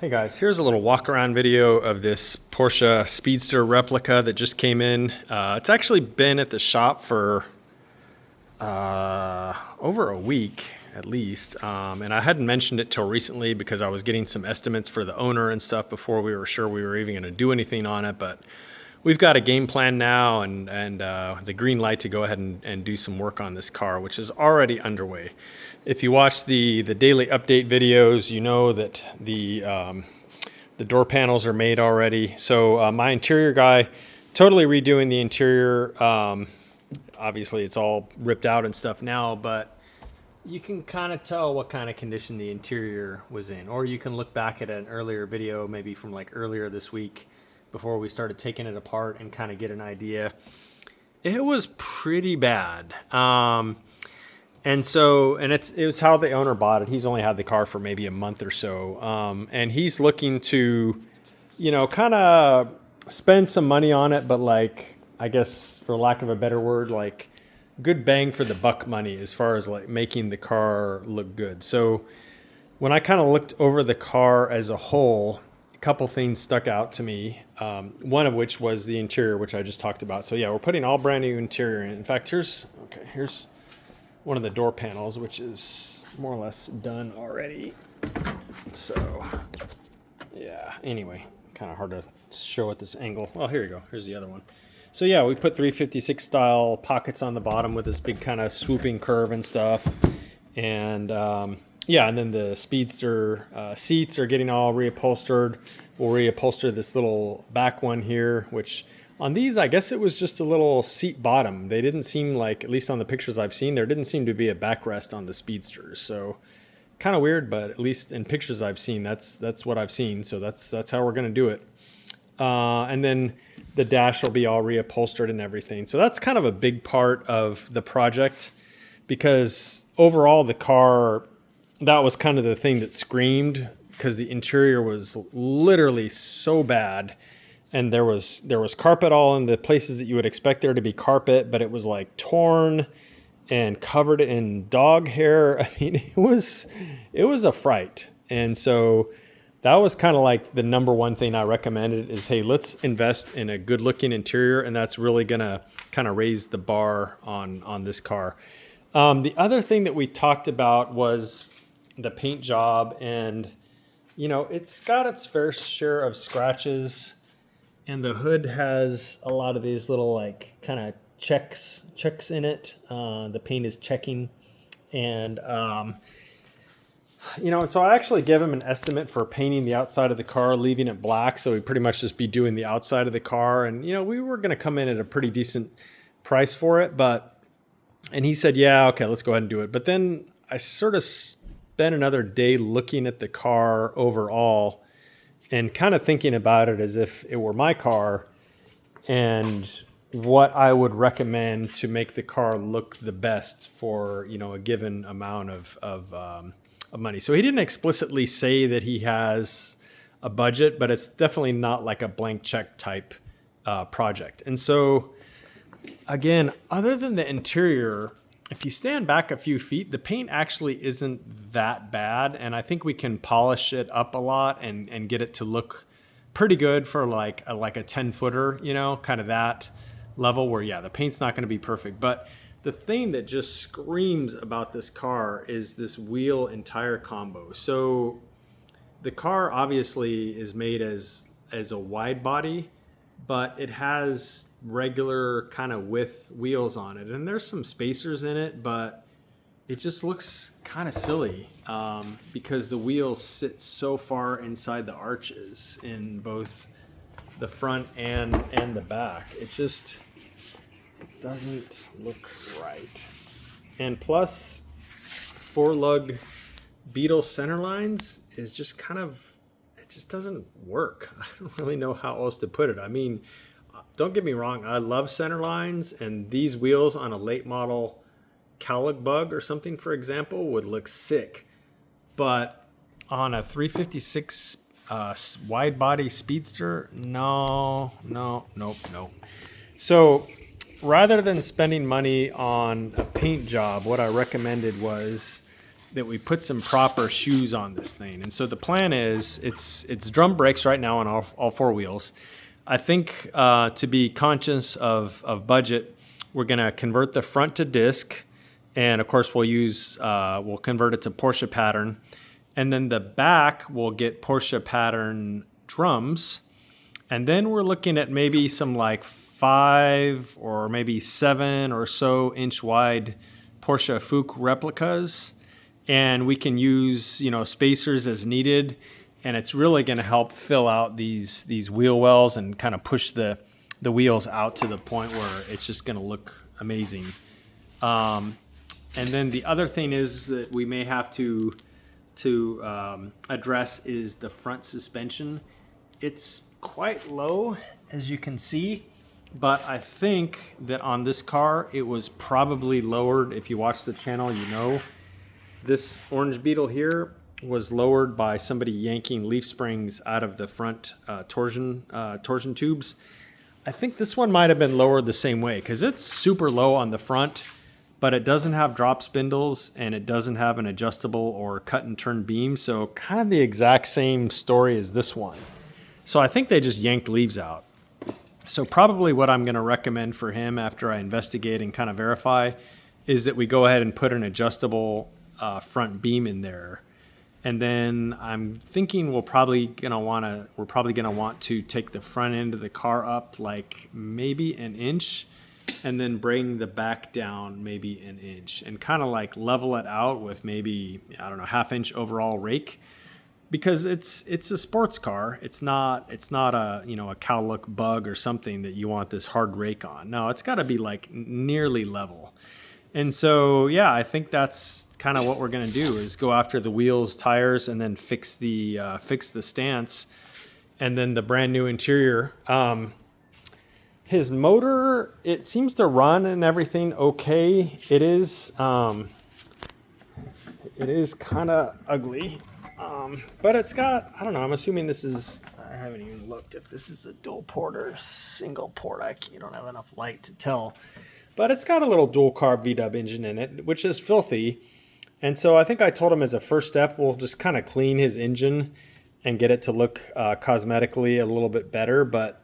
Hey guys, here's a little walk around video of this Porsche Speedster Replica that just came in. It's actually been at the shop for over a week at least, and I hadn't mentioned it till recently because I was getting some estimates for the owner and stuff before we were sure we were even going to do anything on it. But we've got a game plan now and the green light to go ahead and do some work on this car, which is already underway. If you watch the daily update videos, you know that the door panels are made already. So my interior guy, totally redoing the interior. Obviously, it's all ripped out and stuff now, but you can kind of tell what kind of condition the interior was in. Or you can look back at an earlier video, maybe from like earlier this week, before we started taking it apart and kind of get an idea. It was pretty bad. And it was how the owner bought it. He's only had the car for maybe a month or so. And he's looking to, kind of spend some money on it, but like, I guess for lack of a better word, like good bang for the buck money as far as like making the car look good. So when I kind of looked over the car as a whole, a couple things stuck out to me. One of which was the interior, which I just talked about. So yeah, we're putting all brand new interior in. In fact, here's one of the door panels, which is more or less done already. So yeah, anyway, kind of hard to show at this angle. Well, here you go. Here's the other one. So yeah, we put 356 style pockets on the bottom with this big kind of swooping curve and stuff. And yeah, and then the Speedster seats are getting all reupholstered. We'll reupholster this little back one here, which on these, I guess it was just a little seat bottom. They didn't seem like, at least on the pictures I've seen, there didn't seem to be a backrest on the Speedsters. So kind of weird, but at least in pictures I've seen, that's what I've seen. So that's how we're going to do it. And then the dash will be all reupholstered and everything. So that's kind of a big part of the project, because overall the car, that was kind of the thing that screamed, because the interior was literally so bad. And there was carpet all in the places that you would expect there to be carpet, but it was like torn and covered in dog hair. I mean, it was a fright. And so that was kind of like the number one thing I recommended is, hey, let's invest in a good looking interior. And that's really going to kind of raise the bar on this car. The other thing that we talked about was the paint job, and, it's got its fair share of scratches. And the hood has a lot of these little like kind of checks in it. The paint is checking. And, so I actually gave him an estimate for painting the outside of the car, leaving it black. So we'd pretty much just be doing the outside of the car. And, we were going to come in at a pretty decent price for it. And he said, yeah, okay, let's go ahead and do it. But then I sort of spent another day looking at the car overall and kind of thinking about it as if it were my car and what I would recommend to make the car look the best for, a given amount of money. So he didn't explicitly say that he has a budget, but it's definitely not like a blank check type project. And so again, other than the interior, if you stand back a few feet, the paint actually isn't that bad. And I think we can polish it up a lot and get it to look pretty good for like a 10-footer, kind of that level where, yeah, the paint's not going to be perfect. But the thing that just screams about this car is this wheel and tire combo. So the car obviously is made as a wide body, but it has regular kind of width wheels on it, and there's some spacers in it, but it just looks kind of silly because the wheels sit so far inside the arches in both the front and the back. It doesn't look right. And plus, 4-lug Beetle center lines is just it just doesn't work. I don't really know how else to put it. I mean, don't get me wrong, I love center lines, and these wheels on a late model Cowlick Bug or something, for example, would look sick. But on a 356 wide body Speedster, no. So rather than spending money on a paint job, what I recommended was that we put some proper shoes on this thing. And so the plan is it's drum brakes right now on all four wheels. I think to be conscious of budget, we're going to convert the front to disc, and of course we'll convert it to Porsche pattern, and then the back will get Porsche pattern drums, and then we're looking at maybe some like 5 or maybe 7 or so inch wide Porsche Fuchs replicas, and we can use spacers as needed, and it's really going to help fill out these wheel wells and kind of push the wheels out to the point where it's just going to look amazing. And then the other thing is that we may have to address is the front suspension. It's quite low, as you can see, but I think that on this car it was probably lowered. If you watch the channel, this orange Beetle here was lowered by somebody yanking leaf springs out of the front torsion tubes. I think this one might have been lowered the same way, because it's super low on the front, but it doesn't have drop spindles and it doesn't have an adjustable or cut and turn beam. So kind of the exact same story as this one. So I think they just yanked leaves out. So probably what I'm going to recommend for him after I investigate and kind of verify is that we go ahead and put an adjustable front beam in there. And then I'm thinking we're probably gonna want to take the front end of the car up like maybe an inch, and then bring the back down maybe an inch, and kind of like level it out with maybe, I don't know, 1/2 inch overall rake, because it's a sports car. It's not a a cowlook bug or something that you want this hard rake on. No, it's got to be like nearly level. And so, yeah, I think that's kind of what we're going to do, is go after the wheels, tires, and then fix the stance, and then the brand new interior. His motor, it seems to run and everything okay. It is kind of ugly, but it's got, I don't know, I'm assuming this is, I haven't even looked if this is a dual port or single port. You don't have enough light to tell. But it's got a little dual carb V-dub engine in it, which is filthy. And so I think I told him as a first step, we'll just kind of clean his engine and get it to look cosmetically a little bit better. But,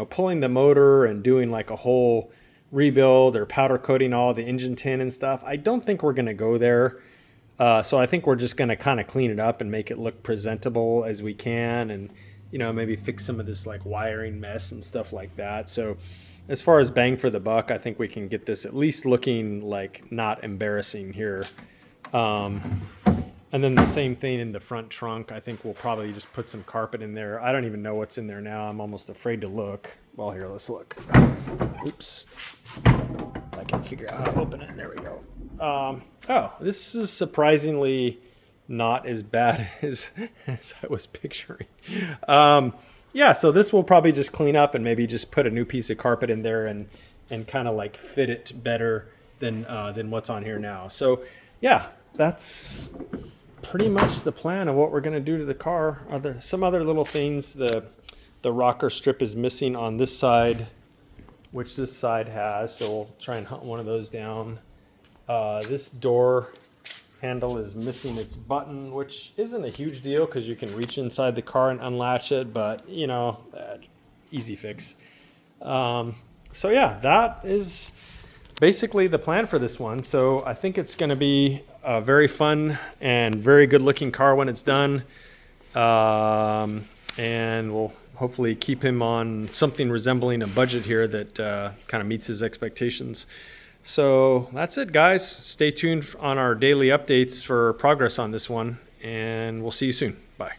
pulling the motor and doing like a whole rebuild or powder coating all the engine tin and stuff, I don't think we're going to go there. So I think we're just going to kind of clean it up and make it look presentable as we can, and, maybe fix some of this like wiring mess and stuff like that. So as far as bang for the buck, I think we can get this at least looking like not embarrassing here. And then the same thing in the front trunk. I think we'll probably just put some carpet in there. I don't even know what's in there now. I'm almost afraid to look. Well, here, let's look. Oops. I can figure out how to open it. There we go. Oh, this is surprisingly not as bad as I was picturing. Yeah, so this will probably just clean up and maybe just put a new piece of carpet in there and kind of like fit it better than what's on here now. So yeah, that's pretty much the plan of what we're going to do to the car. Some other little things. The rocker strip is missing on this side, which this side has, so we'll try and hunt one of those down. This door handle is missing its button, which isn't a huge deal because you can reach inside the car and unlatch it, but easy fix. So yeah, that is basically the plan for this one. So I think it's going to be a very fun and very good looking car when it's done. And we'll hopefully keep him on something resembling a budget here that kind of meets his expectations. So that's it, guys. Stay tuned on our daily updates for progress on this one, and we'll see you soon. Bye.